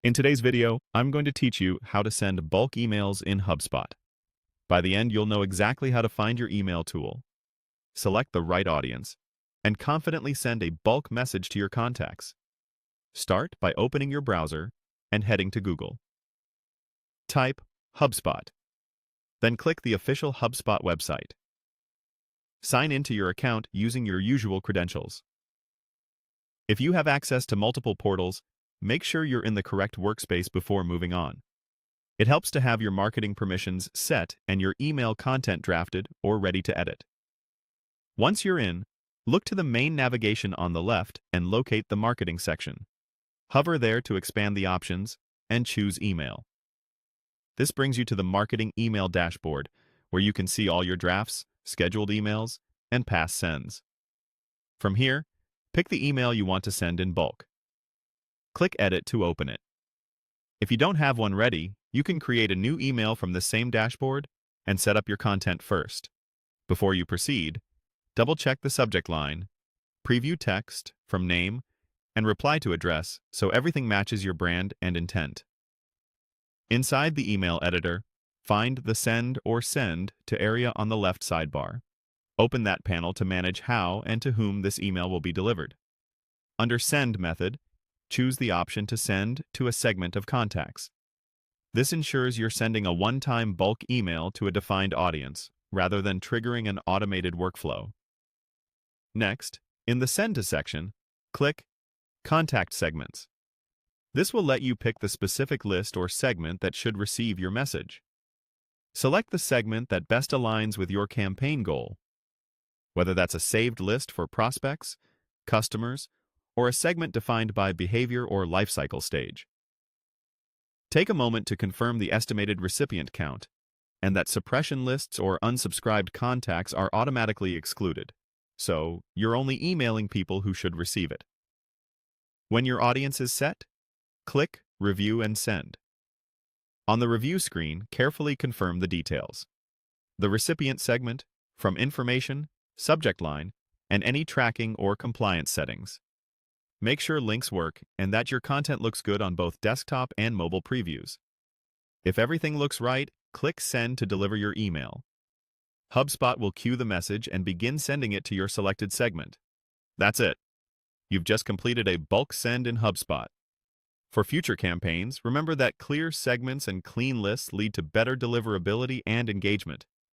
In today's video, I'm going to teach you how to send bulk emails in HubSpot. By the end, you'll know exactly how to find your email tool, select the right audience, and confidently send a bulk message to your contacts. Start by opening your browser and heading to Google. Type HubSpot, then click the official HubSpot website. Sign into your account using your usual credentials. If you have access to multiple portals, make sure you're in the correct workspace before moving on. It helps to have your marketing permissions set and your email content drafted or ready to edit. Once you're in, look to the main navigation on the left and locate the marketing section. Hover there to expand the options and choose email. This brings you to the marketing email dashboard, where you can see all your drafts, scheduled emails, and past sends. From here, pick the email you want to send in bulk. Click Edit to open it. If you don't have one ready, you can create a new email from the same dashboard and set up your content first. Before you proceed, double-check the subject line, preview text from name, and reply to address so everything matches your brand and intent. Inside the email editor, find the Send or Send to area on the left sidebar. Open that panel to manage how and to whom this email will be delivered. Under Send method, choose the option to send to a segment of contacts. This ensures you're sending a one-time bulk email to a defined audience, rather than triggering an automated workflow. Next, in the Send to section, click Contact Segments. This will let you pick the specific list or segment that should receive your message. Select the segment that best aligns with your campaign goal, whether that's a saved list for prospects, customers, or a segment defined by behavior or lifecycle stage. Take a moment to confirm the estimated recipient count and that suppression lists or unsubscribed contacts are automatically excluded, so you're only emailing people who should receive it. When your audience is set, click Review and Send. On the review screen, carefully confirm the details. The recipient segment, from information, subject line, and any tracking or compliance settings. Make sure links work and that your content looks good on both desktop and mobile previews. If everything looks right, click Send to deliver your email. HubSpot will queue the message and begin sending it to your selected segment. That's it. You've just completed a bulk send in HubSpot. For future campaigns, remember that clear segments and clean lists lead to better deliverability and engagement.